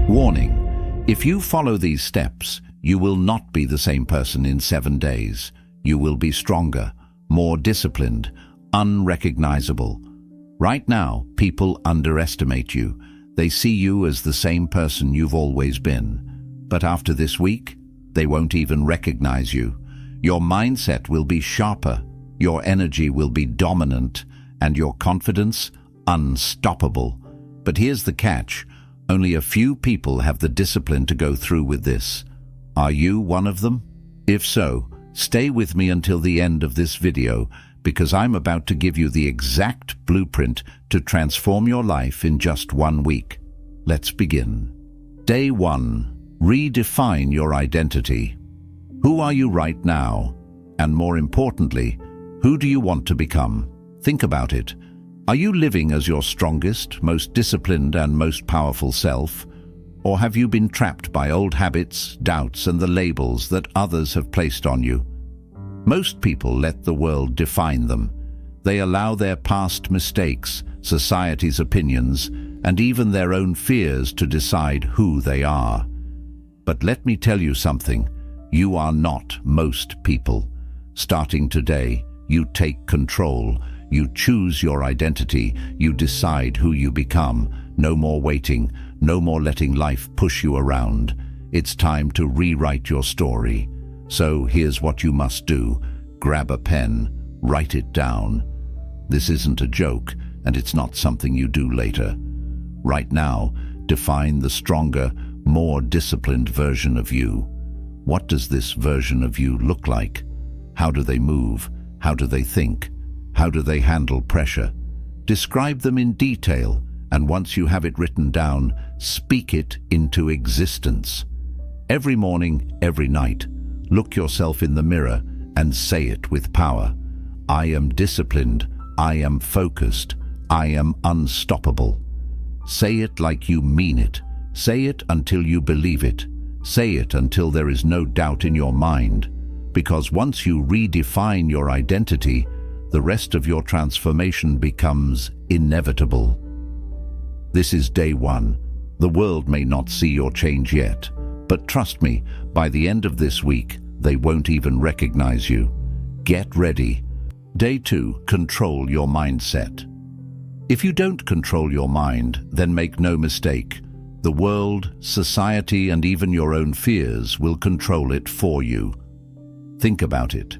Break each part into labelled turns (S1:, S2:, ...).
S1: Warning: if you follow these steps, you will not be the same person in 7 days. You will be stronger, more disciplined, unrecognizable. Right now, people underestimate you. They see you as the same person you've always been. But after this week, they won't even recognize you. Your mindset will be sharper, your energy will be dominant, and your confidence unstoppable. But here's the catch: only a few people have the discipline to go through with this. Are you one of them? If so, stay with me until the end of this video, because I'm about to give you the exact blueprint to transform your life in just 1 week. Let's begin. Day 1. Redefine your identity. Who are you right now? And more importantly, who do you want to become? Think about it. Are you living as your strongest, most disciplined, and most powerful self? Or have you been trapped by old habits, doubts, and the labels that others have placed on you? Most people let the world define them. They allow their past mistakes, society's opinions, and even their own fears to decide who they are. But let me tell you something: you are not most people. Starting today, you take control. You choose your identity. You decide who you become. No more waiting. No more letting life push you around. It's time to rewrite your story. So here's what you must do. Grab a pen. Write it down. This isn't a joke, and it's not something you do later. Right now, define the stronger, more disciplined version of you. What does this version of you look like? How do they move? How do they think? How do they handle pressure? Describe them in detail, and once you have it written down, speak it into existence. Every morning, every night, look yourself in the mirror and say it with power. I am disciplined. I am focused. I am unstoppable. Say it like you mean it. Say it until you believe it. Say it until there is no doubt in your mind. Because once you redefine your identity, the rest of your transformation becomes inevitable. This is day 1. The world may not see your change yet, but trust me, by the end of this week, they won't even recognize you. Get ready. Day 2. Control your mindset. If you don't control your mind, then make no mistake. The world, society, and even your own fears will control it for you. Think about it.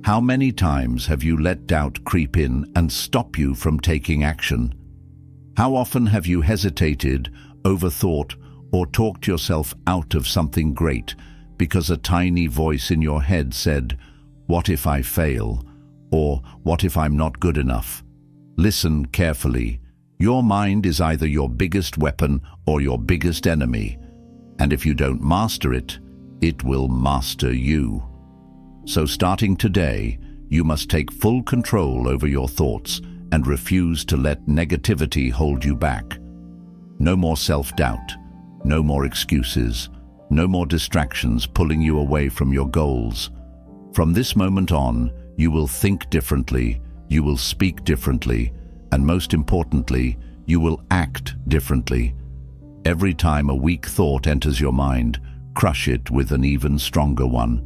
S1: How many times have you let doubt creep in and stop you from taking action? How often have you hesitated, overthought, or talked yourself out of something great because a tiny voice in your head said, "What if I fail?" or "What if I'm not good enough?" Listen carefully. Your mind is either your biggest weapon or your biggest enemy. And if you don't master it, it will master you. So starting today, you must take full control over your thoughts and refuse to let negativity hold you back. No more self-doubt, no more excuses, no more distractions pulling you away from your goals. From this moment on, you will think differently, you will speak differently, and most importantly, you will act differently. Every time a weak thought enters your mind, crush it with an even stronger one.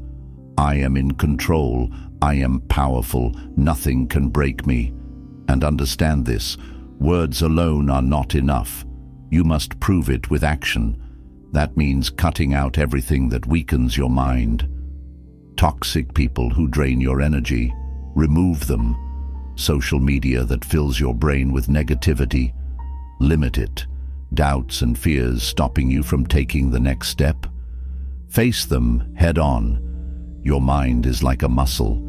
S1: I am in control. I am powerful. Nothing can break me. And understand this, words alone are not enough. You must prove it with action. That means cutting out everything that weakens your mind. Toxic people who drain your energy, remove them. Social media that fills your brain with negativity, limit it. Doubts and fears stopping you from taking the next step, face them head on. Your mind is like a muscle.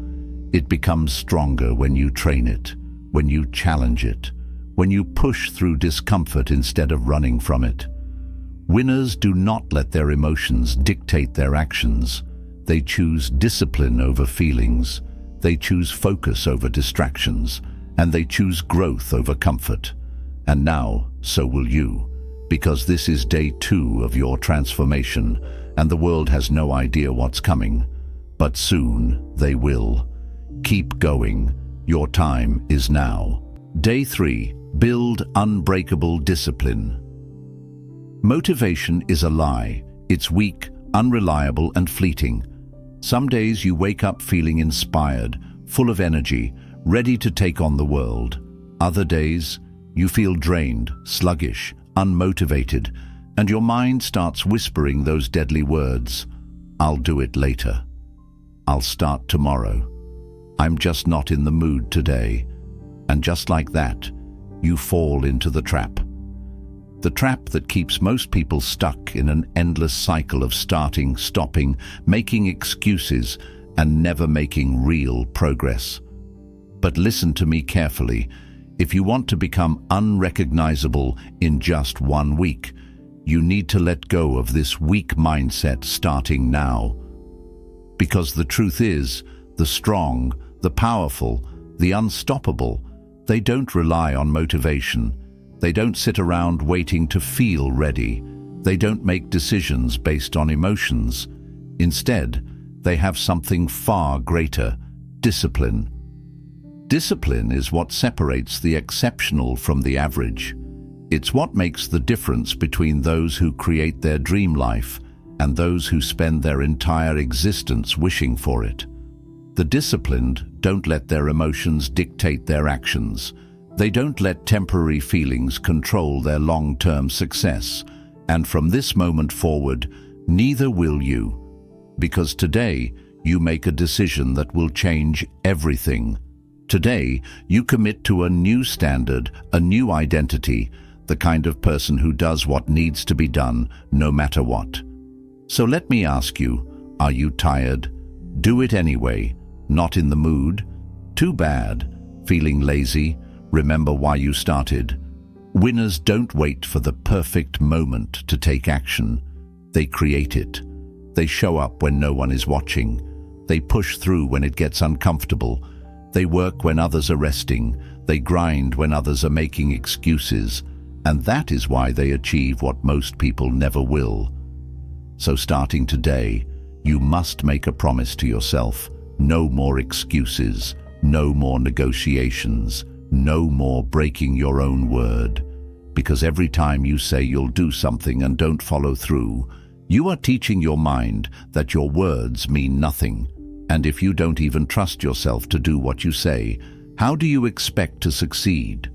S1: It becomes stronger when you train it, when you challenge it, when you push through discomfort instead of running from it. Winners do not let their emotions dictate their actions. They choose discipline over feelings. They choose focus over distractions, and they choose growth over comfort. And now, so will you, because this is day 2 of your transformation, and the world has no idea what's coming. But soon they will. Keep going. Your time is now. Day 3. Build unbreakable discipline. Motivation is a lie. It's weak, unreliable, and fleeting. Some days you wake up feeling inspired, full of energy, ready to take on the world. Other days, you feel drained, sluggish, unmotivated, and your mind starts whispering those deadly words. I'll do it later. I'll start tomorrow. I'm just not in the mood today. And just like that, you fall into the trap. The trap that keeps most people stuck in an endless cycle of starting, stopping, making excuses, and never making real progress. But listen to me carefully. If you want to become unrecognizable in just 1 week, you need to let go of this weak mindset starting now. Because the truth is, the strong, the powerful, the unstoppable, they don't rely on motivation. They don't sit around waiting to feel ready. They don't make decisions based on emotions. Instead, they have something far greater: discipline. Discipline is what separates the exceptional from the average. It's what makes the difference between those who create their dream life and those who spend their entire existence wishing for it. The disciplined don't let their emotions dictate their actions. They don't let temporary feelings control their long-term success. And from this moment forward, neither will you. Because today, you make a decision that will change everything. Today, you commit to a new standard, a new identity, the kind of person who does what needs to be done, no matter what. So let me ask you, are you tired? Do it anyway. Not in the mood? Too bad. Feeling lazy? Remember why you started. Winners don't wait for the perfect moment to take action. They create it. They show up when no one is watching. They push through when it gets uncomfortable. They work when others are resting. They grind when others are making excuses. And that is why they achieve what most people never will. So starting today, you must make a promise to yourself. No more excuses. No more negotiations. No more breaking your own word. Because every time you say you'll do something and don't follow through, you are teaching your mind that your words mean nothing. And if you don't even trust yourself to do what you say, how do you expect to succeed?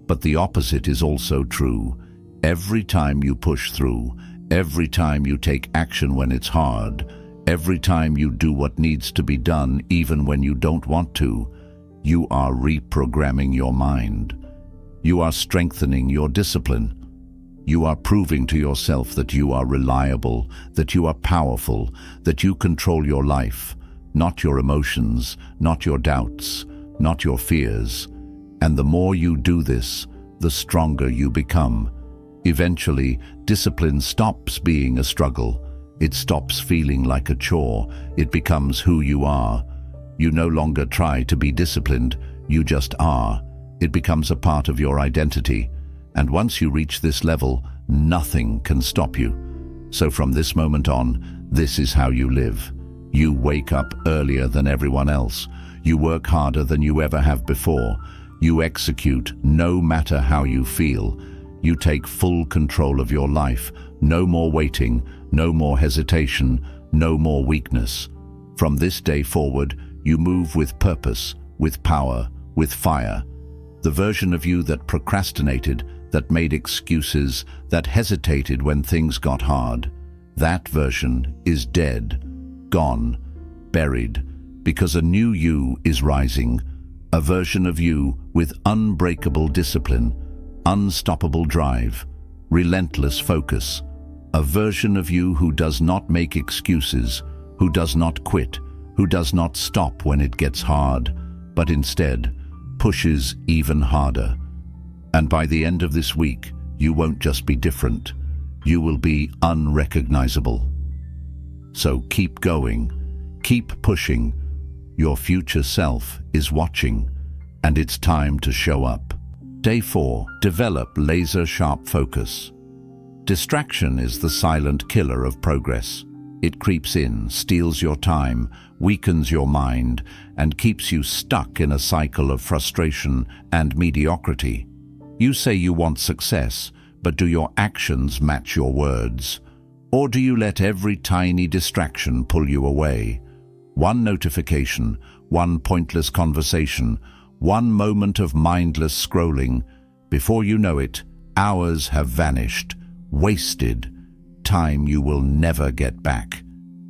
S1: But the opposite is also true. Every time you push through, every time you take action when it's hard, every time you do what needs to be done even when you don't want to, you are reprogramming your mind. You are strengthening your discipline. You are proving to yourself that you are reliable, that you are powerful, that you control your life, not your emotions, not your doubts, not your fears. And the more you do this, the stronger you become. Eventually, discipline stops being a struggle. It stops feeling like a chore. It becomes who you are. You no longer try to be disciplined, you just are. It becomes a part of your identity. And once you reach this level, nothing can stop you. So from this moment on, this is how you live. You wake up earlier than everyone else. You work harder than you ever have before. You execute no matter how you feel. You take full control of your life. No more waiting, no more hesitation, no more weakness. From this day forward, you move with purpose, with power, with fire. The version of you that procrastinated, that made excuses, that hesitated when things got hard, that version is dead, gone, buried, because a new you is rising, a version of you with unbreakable discipline, unstoppable drive, relentless focus, a version of you who does not make excuses, who does not quit, who does not stop when it gets hard, but instead pushes even harder. And by the end of this week, you won't just be different, you will be unrecognizable. So keep going, keep pushing. Your future self is watching, and it's time to show up. Day 4, develop laser-sharp focus. Distraction is the silent killer of progress. It creeps in, steals your time, weakens your mind, and keeps you stuck in a cycle of frustration and mediocrity. You say you want success, but do your actions match your words? Or do you let every tiny distraction pull you away? One notification, one pointless conversation, one moment of mindless scrolling. Before you know it, hours have vanished, wasted, time you will never get back.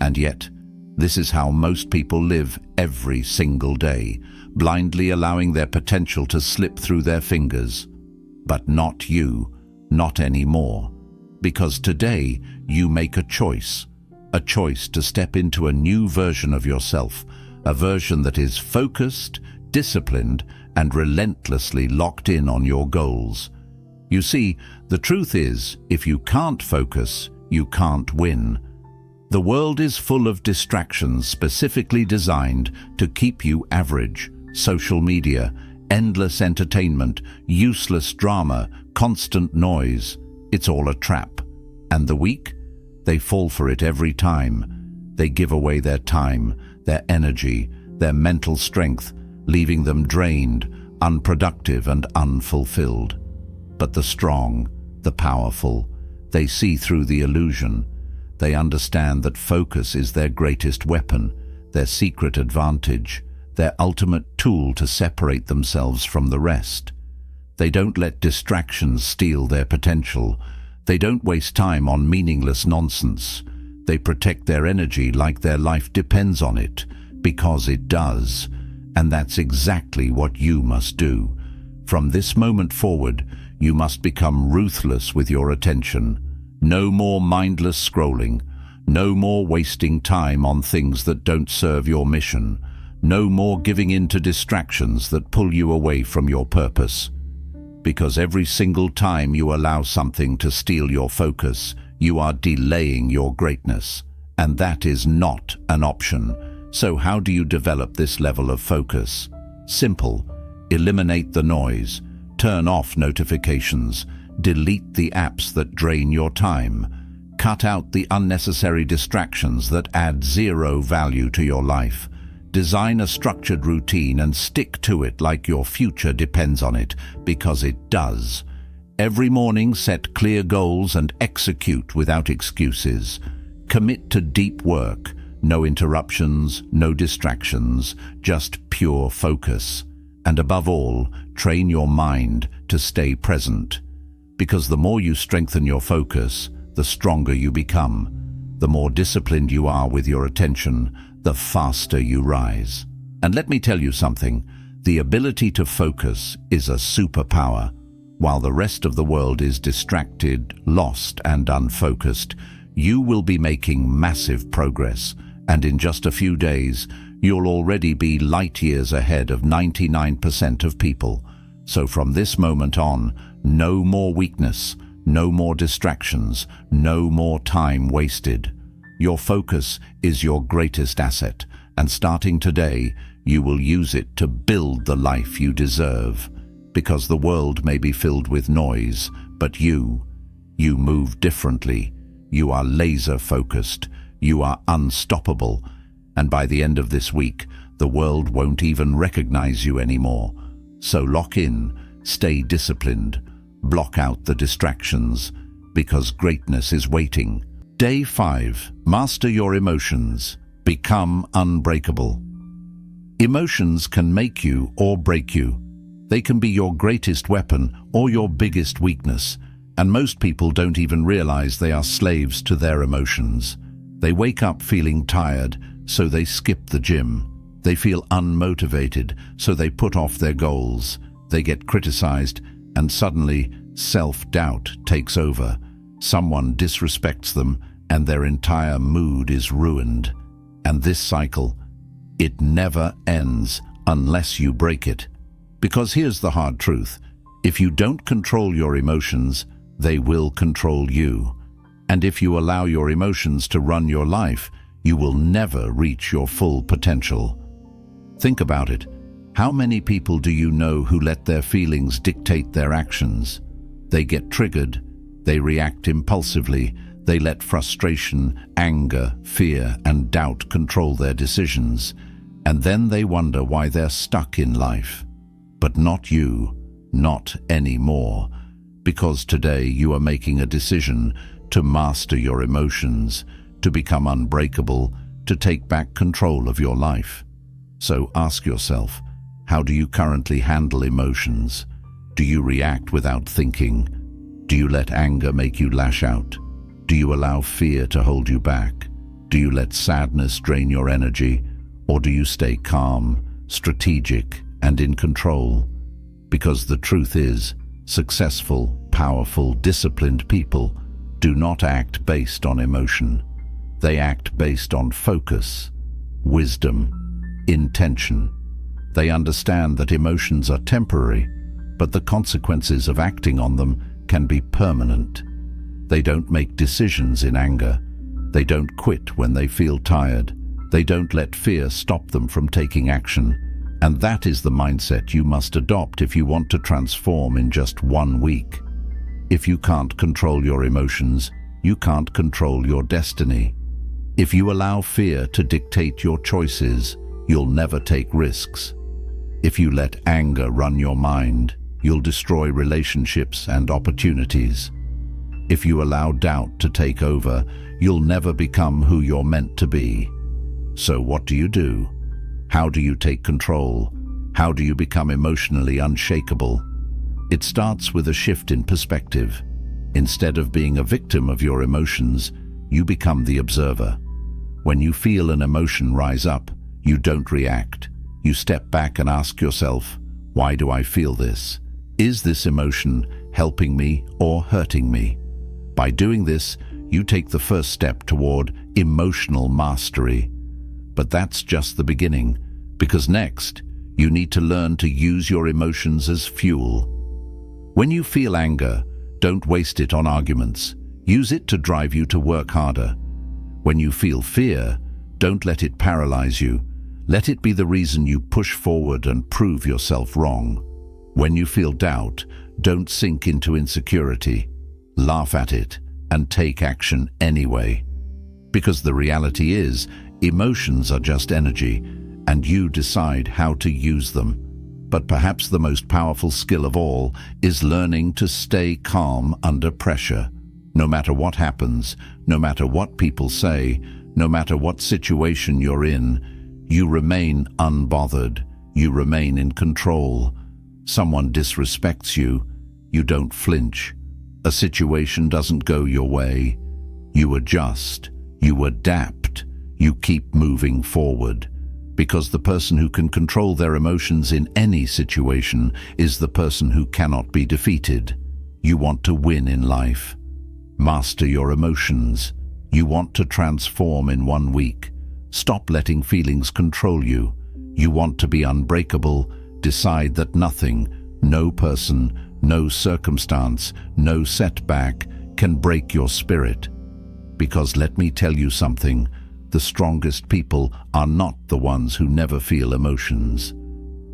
S1: And yet, this is how most people live every single day, blindly allowing their potential to slip through their fingers. But not you, not anymore. Because today, you make a choice to step into a new version of yourself, a version that is focused, disciplined, and relentlessly locked in on your goals. You see, the truth is, if you can't focus, you can't win. The world is full of distractions specifically designed to keep you average. Social media, endless entertainment, useless drama, constant noise. It's all a trap. And the weak? They fall for it every time. They give away their time, their energy, their mental strength, leaving them drained, unproductive and unfulfilled. But the strong, the powerful, they see through the illusion. They understand that focus is their greatest weapon, their secret advantage, their ultimate tool to separate themselves from the rest. They don't let distractions steal their potential. They don't waste time on meaningless nonsense. They protect their energy like their life depends on it, because it does. And that's exactly what you must do. From this moment forward, you must become ruthless with your attention. No more mindless scrolling. No more wasting time on things that don't serve your mission. No more giving in to distractions that pull you away from your purpose. Because every single time you allow something to steal your focus, you are delaying your greatness. And that is not an option. So how do you develop this level of focus? Simple. Eliminate the noise. Turn off notifications. Delete the apps that drain your time. Cut out the unnecessary distractions that add zero value to your life. Design a structured routine and stick to it like your future depends on it, because it does. Every morning, set clear goals and execute without excuses. Commit to deep work. No interruptions, no distractions, just pure focus. And above all, train your mind to stay present. Because the more you strengthen your focus, the stronger you become. The more disciplined you are with your attention, the faster you rise. And let me tell you something, the ability to focus is a superpower. While the rest of the world is distracted, lost, and unfocused, you will be making massive progress. And in just a few days, you'll already be light years ahead of 99% of people. So from this moment on, no more weakness, no more distractions, no more time wasted. Your focus is your greatest asset, and starting today, you will use it to build the life you deserve. Because the world may be filled with noise, but you move differently. You are laser-focused. You are unstoppable. And by the end of this week, the world won't even recognize you anymore. So lock in, stay disciplined, block out the distractions, because greatness is waiting. Day 5. Master your emotions. Become unbreakable. Emotions can make you or break you. They can be your greatest weapon or your biggest weakness, and most people don't even realize they are slaves to their emotions. They wake up feeling tired, so they skip the gym. They feel unmotivated, so they put off their goals. They get criticized, and suddenly self-doubt takes over. Someone disrespects them, and their entire mood is ruined. And this cycle, it never ends unless you break it. Because here's the hard truth. If you don't control your emotions, they will control you. And if you allow your emotions to run your life, you will never reach your full potential. Think about it. How many people do you know who let their feelings dictate their actions? They get triggered. They react impulsively. They let frustration, anger, fear, and doubt control their decisions. And then they wonder why they're stuck in life. But not you, not anymore. because today you are making a decision to master your emotions, to become unbreakable, to take back control of your life. So ask yourself, how do you currently handle emotions? Do you react without thinking? Do you let anger make you lash out? Do you allow fear to hold you back? Do you let sadness drain your energy? Or do you stay calm, strategic, and in control? Because the truth is, successful, powerful, disciplined people do not act based on emotion. They act based on focus, wisdom, intention. They understand that emotions are temporary, but the consequences of acting on them can be permanent. They don't make decisions in anger. They don't quit when they feel tired. They don't let fear stop them from taking action. And that is the mindset you must adopt if you want to transform in just 1 week. If you can't control your emotions, you can't control your destiny. If you allow fear to dictate your choices, you'll never take risks. If you let anger run your mind, you'll destroy relationships and opportunities. If you allow doubt to take over, you'll never become who you're meant to be. So what do? How do you take control? How do you become emotionally unshakable? It starts with a shift in perspective. Instead of being a victim of your emotions, you become the observer. When you feel an emotion rise up, you don't react. You step back and ask yourself, why do I feel this? Is this emotion helping me or hurting me? By doing this, you take the first step toward emotional mastery. But that's just the beginning, because next, you need to learn to use your emotions as fuel. When you feel anger, don't waste it on arguments. Use it to drive you to work harder. When you feel fear, don't let it paralyze you. Let it be the reason you push forward and prove yourself wrong. When you feel doubt, don't sink into insecurity. Laugh at it and take action anyway. Because the reality is, emotions are just energy, and you decide how to use them. But perhaps the most powerful skill of all is learning to stay calm under pressure. No matter what happens, no matter what people say, no matter what situation you're in, you remain unbothered. You remain in control. Someone disrespects you, you don't flinch. A situation doesn't go your way. You adjust. You adapt. You keep moving forward. Because the person who can control their emotions in any situation is the person who cannot be defeated. You want to win in life. Master your emotions. You want to transform in 1 week. Stop letting feelings control you. You want to be unbreakable. Decide that nothing, no person, no circumstance, no setback can break your spirit. Because let me tell you something, the strongest people are not the ones who never feel emotions.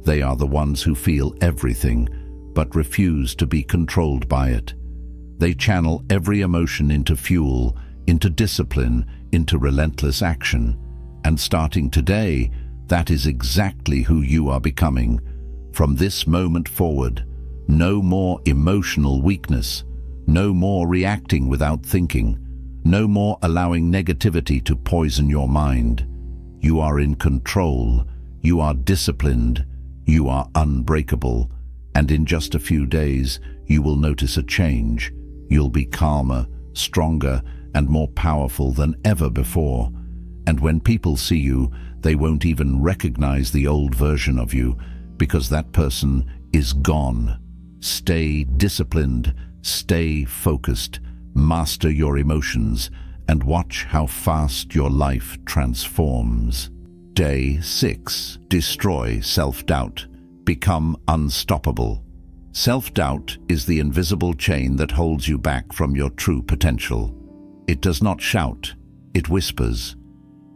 S1: They are the ones who feel everything, but refuse to be controlled by it. They channel every emotion into fuel, into discipline, into relentless action. And starting today, that is exactly who you are becoming. From this moment forward, no more emotional weakness, no more reacting without thinking, no more allowing negativity to poison your mind. You are in control, you are disciplined, you are unbreakable, and in just a few days, you will notice a change. You'll be calmer, stronger, and more powerful than ever before. And when people see you, they won't even recognize the old version of you, because that person is gone. Stay disciplined, stay focused, master your emotions, and watch how fast your life transforms. Day 6. Destroy self-doubt. Become unstoppable. Self-doubt is the invisible chain that holds you back from your true potential. It does not shout, it whispers.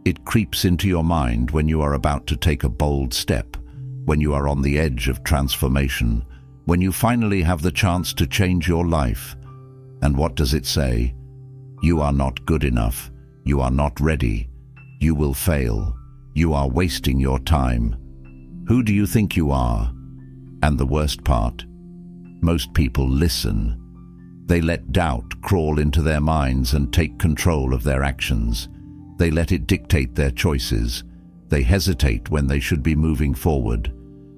S1: It creeps into your mind when you are about to take a bold step, when you are on the edge of transformation, when you finally have the chance to change your life. And what does it say? You are not good enough. You are not ready. You will fail. You are wasting your time. Who do you think you are? And the worst part, most people listen. They let doubt crawl into their minds and take control of their actions. They let it dictate their choices. They hesitate when they should be moving forward.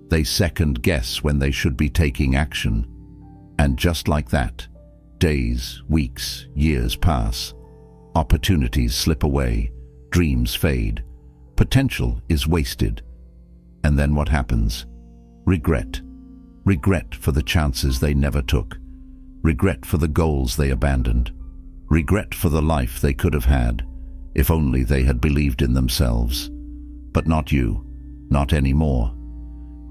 S1: They second guess when they should be taking action. And just like that, days, weeks, years pass. Opportunities slip away. Dreams fade. Potential is wasted. And then what happens? Regret. Regret for the chances they never took. Regret for the goals they abandoned. Regret for the life they could have had, if only they had believed in themselves. But not you, not anymore.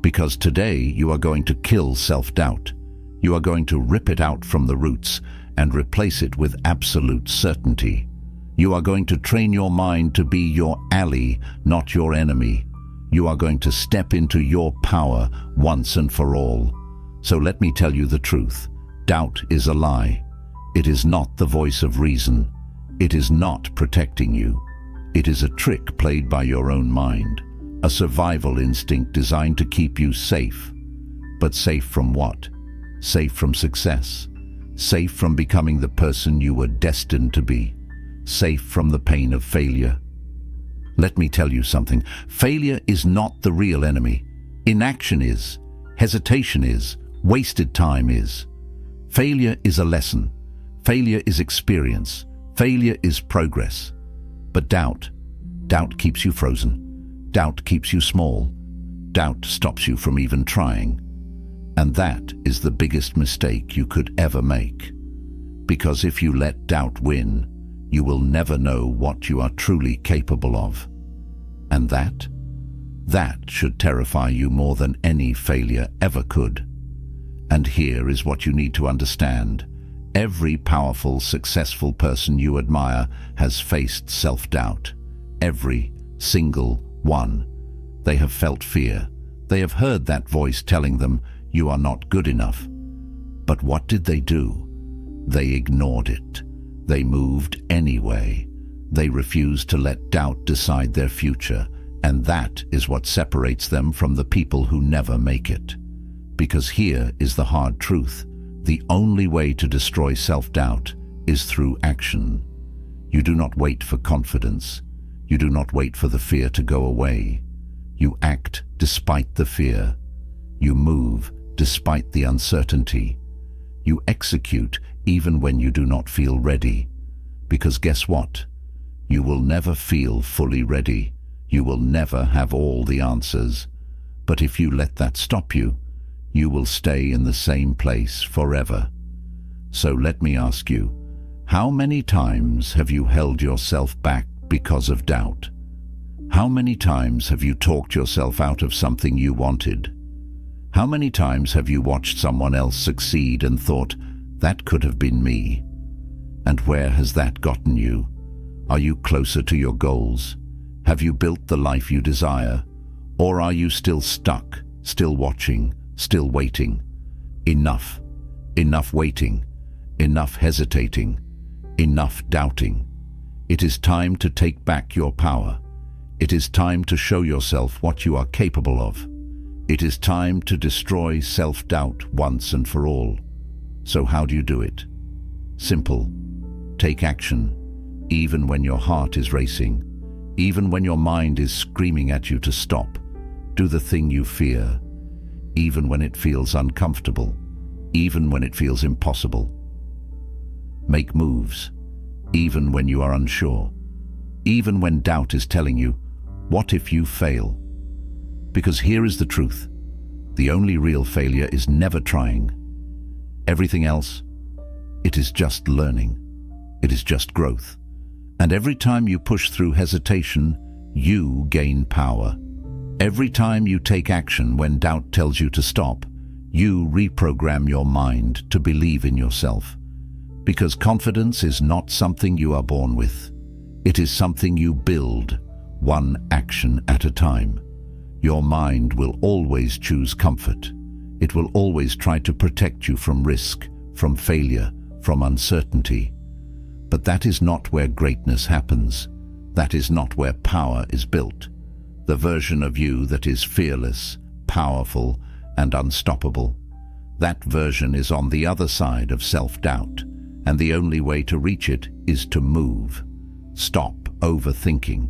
S1: Because today you are going to kill self-doubt. You are going to rip it out from the roots and replace it with absolute certainty. You are going to train your mind to be your ally, not your enemy. You are going to step into your power once and for all. So let me tell you the truth. Doubt is a lie. It is not the voice of reason. It is not protecting you. It is a trick played by your own mind, a survival instinct designed to keep you safe. But safe from what? Safe from success. Safe from becoming the person you were destined to be. Safe from the pain of failure. Let me tell you something. Failure is not the real enemy. Inaction is. Hesitation is. Wasted time is. Failure is a lesson. Failure is experience. Failure is progress. But doubt keeps you frozen. Doubt keeps you small. Doubt stops you from even trying. And that is the biggest mistake you could ever make. Because if you let doubt win, you will never know what you are truly capable of. And that should terrify you more than any failure ever could. And here is what you need to understand. Every powerful, successful person you admire has faced self-doubt. Every single one. They have felt fear. They have heard that voice telling them, "You are not good enough." But what did they do? They ignored it. They moved anyway. They refused to let doubt decide their future, and that is what separates them from the people who never make it. Because here is the hard truth. The only way to destroy self-doubt is through action. You do not wait for confidence. You do not wait for the fear to go away. You act despite the fear. You move despite the uncertainty. You execute even when you do not feel ready. Because guess what? You will never feel fully ready. You will never have all the answers. But if you let that stop you, you will stay in the same place forever. So let me ask you, how many times have you held yourself back because of doubt? How many times have you talked yourself out of something you wanted? How many times have you watched someone else succeed and thought, that could have been me? And where has that gotten you? Are you closer to your goals? Have you built the life you desire? Or are you still stuck, still watching, still waiting? Enough. Enough waiting. Enough hesitating. Enough doubting. It is time to take back your power. It is time to show yourself what you are capable of. It is time to destroy self-doubt once and for all. So how do you do it? Simple. Take action, even when your heart is racing, even when your mind is screaming at you to stop. Do the thing you fear, even when it feels uncomfortable, even when it feels impossible. Make moves, even when you are unsure, even when doubt is telling you, what if you fail? Because here is the truth. The only real failure is never trying. Everything else, it is just learning. It is just growth. And every time you push through hesitation, you gain power. Every time you take action when doubt tells you to stop, you reprogram your mind to believe in yourself. Because confidence is not something you are born with. It is something you build, one action at a time. Your mind will always choose comfort. It will always try to protect you from risk, from failure, from uncertainty. But that is not where greatness happens. That is not where power is built. The version of you that is fearless, powerful, and unstoppable. That version is on the other side of self-doubt. and the only way to reach it is to move. Stop overthinking.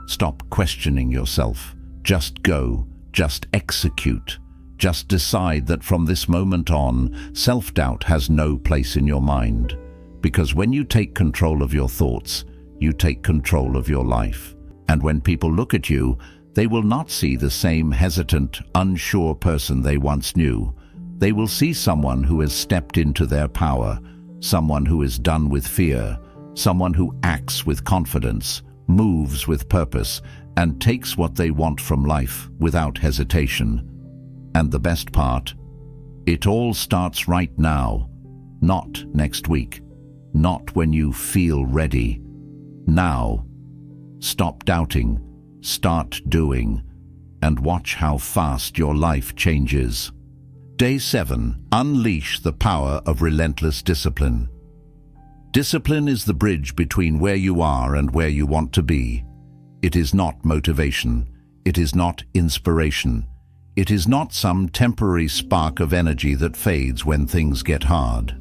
S1: Stop questioning yourself. Just go. Just execute. Just decide that from this moment on, self-doubt has no place in your mind. Because when you take control of your thoughts, you take control of your life. And when people look at you, they will not see the same hesitant, unsure person they once knew. They will see someone who has stepped into their power, someone who is done with fear, someone who acts with confidence, moves with purpose, and takes what they want from life without hesitation. And the best part, it all starts right now, not next week, not when you feel ready. Now, stop doubting, start doing, and watch how fast your life changes. Day 7. Unleash the power of relentless discipline. Discipline is the bridge between where you are and where you want to be. It is not motivation. It is not inspiration. It is not some temporary spark of energy that fades when things get hard.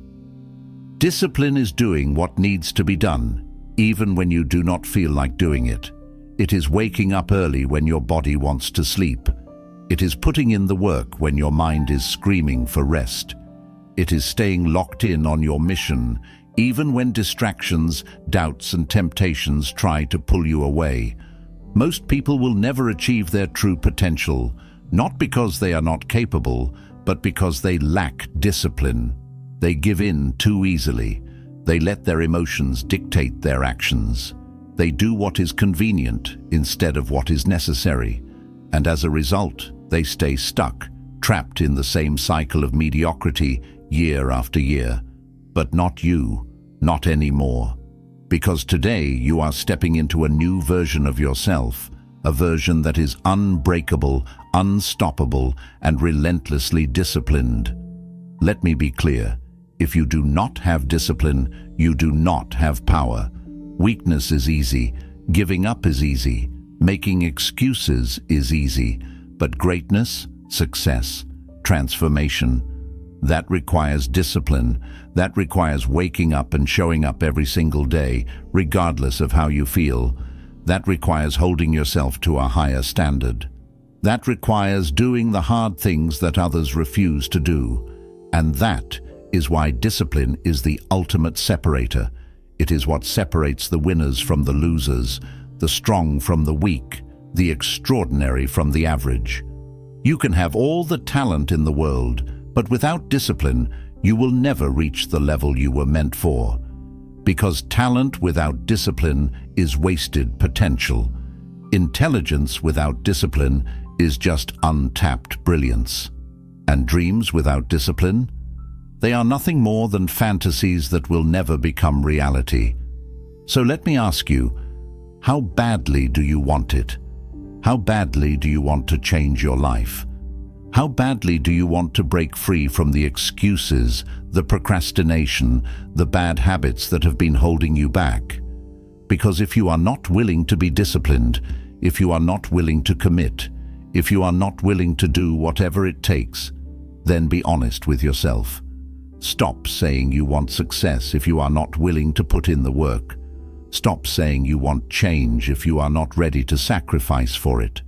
S1: Discipline is doing what needs to be done, even when you do not feel like doing it. It is waking up early when your body wants to sleep. It is putting in the work when your mind is screaming for rest. It is staying locked in on your mission, even when distractions, doubts, and temptations try to pull you away. Most people will never achieve their true potential, not because they are not capable, but because they lack discipline. They give in too easily. They let their emotions dictate their actions. They do what is convenient instead of what is necessary. And as a result, they stay stuck, trapped in the same cycle of mediocrity year after year. But not you, not anymore. Because today you are stepping into a new version of yourself, a version that is unbreakable, unstoppable, and relentlessly disciplined. Let me be clear. If you do not have discipline, you do not have power. Weakness is easy. Giving up is easy. Making excuses is easy. But greatness, success, transformation, that requires discipline. That requires waking up and showing up every single day, regardless of how you feel. That requires holding yourself to a higher standard. That requires doing the hard things that others refuse to do. And that is why discipline is the ultimate separator. It is what separates the winners from the losers, the strong from the weak, the extraordinary from the average. You can have all the talent in the world, but without discipline, you will never reach the level you were meant for. Because talent without discipline is wasted potential. Intelligence without discipline is just untapped brilliance. And dreams without discipline? They are nothing more than fantasies that will never become reality. So let me ask you, how badly do you want it? How badly do you want to change your life? How badly do you want to break free from the excuses, the procrastination, the bad habits that have been holding you back? Because if you are not willing to be disciplined, if you are not willing to commit, if you are not willing to do whatever it takes, then be honest with yourself. Stop saying you want success if you are not willing to put in the work. Stop saying you want change if you are not ready to sacrifice for it.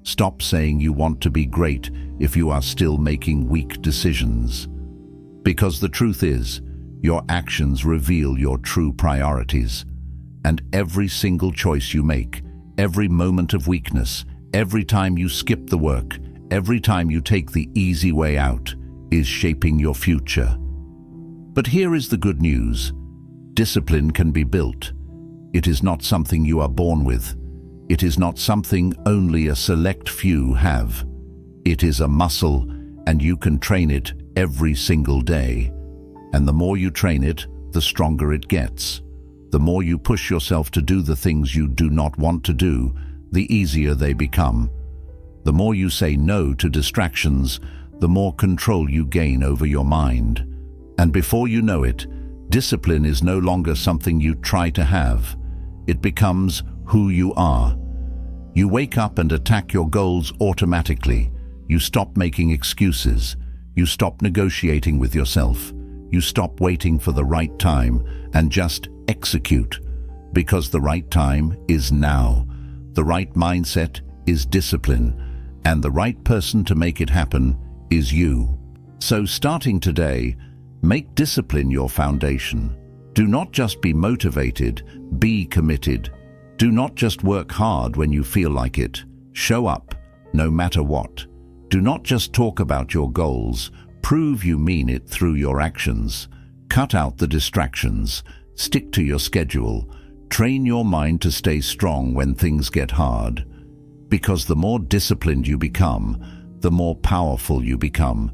S1: Stop saying you want to be great if you are still making weak decisions. Because the truth is, your actions reveal your true priorities. And every single choice you make, every moment of weakness, every time you skip the work, every time you take the easy way out, is shaping your future. But here is the good news. Discipline can be built. It is not something you are born with. It is not something only a select few have. It is a muscle, and you can train it every single day. And the more you train it, the stronger it gets. The more you push yourself to do the things you do not want to do, the easier they become. The more you say no to distractions, the more control you gain over your mind. And before you know it, discipline is no longer something you try to have. It becomes who you are. You wake up and attack your goals automatically. You stop making excuses. You stop negotiating with yourself. you stop waiting for the right time and just execute. Because the right time is now. The right mindset is discipline. And the right person to make it happen is you. So starting today, make discipline your foundation. Do not just be motivated, be committed. Do not just work hard when you feel like it. Show up, no matter what. Do not just talk about your goals. Prove you mean it through your actions. Cut out the distractions. Stick to your schedule. Train your mind to stay strong when things get hard. Because the more disciplined you become, the more powerful you become.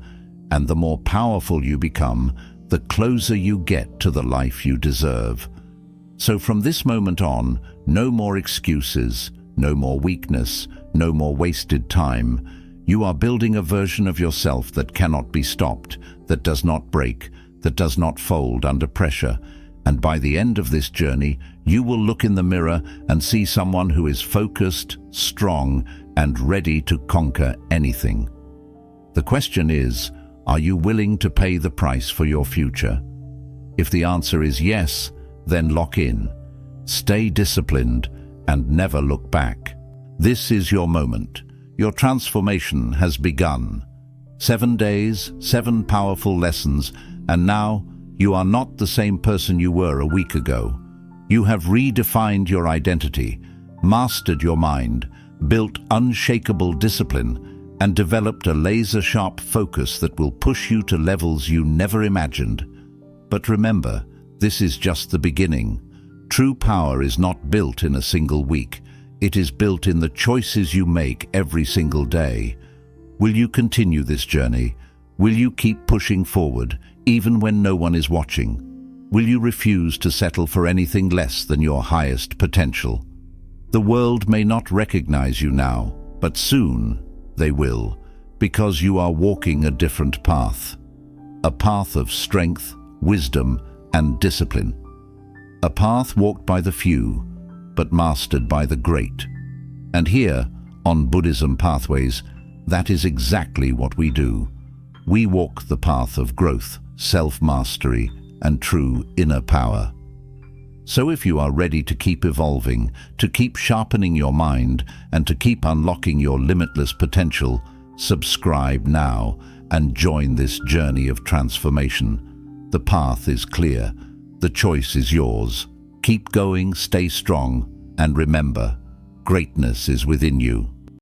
S1: And the more powerful you become, the closer you get to the life you deserve. So from this moment on, no more excuses, no more weakness, no more wasted time. You are building a version of yourself that cannot be stopped, that does not break, that does not fold under pressure. And by the end of this journey, you will look in the mirror and see someone who is focused, strong, and ready to conquer anything. The question is, are you willing to pay the price for your future? If the answer is yes, then lock in. Stay disciplined and never look back. This is your moment. Your transformation has begun. 7 days, 7 powerful lessons, and now you are not the same person you were a week ago. You have redefined your identity, mastered your mind, built unshakable discipline, and developed a laser-sharp focus that will push you to levels you never imagined. But remember, this is just the beginning. True power is not built in a single week. It is built in the choices you make every single day. Will you continue this journey? Will you keep pushing forward, even when no one is watching? Will you refuse to settle for anything less than your highest potential? The world may not recognize you now, but soon they will, because you are walking a different path. A path of strength, wisdom, and discipline. A path walked by the few, but mastered by the great. And here, on Buddhism Pathways, that is exactly what we do. We walk the path of growth, self-mastery, and true inner power. So if you are ready to keep evolving, to keep sharpening your mind, and to keep unlocking your limitless potential, subscribe now and join this journey of transformation. The path is clear. The choice is yours. Keep going, stay strong, and remember, greatness is within you.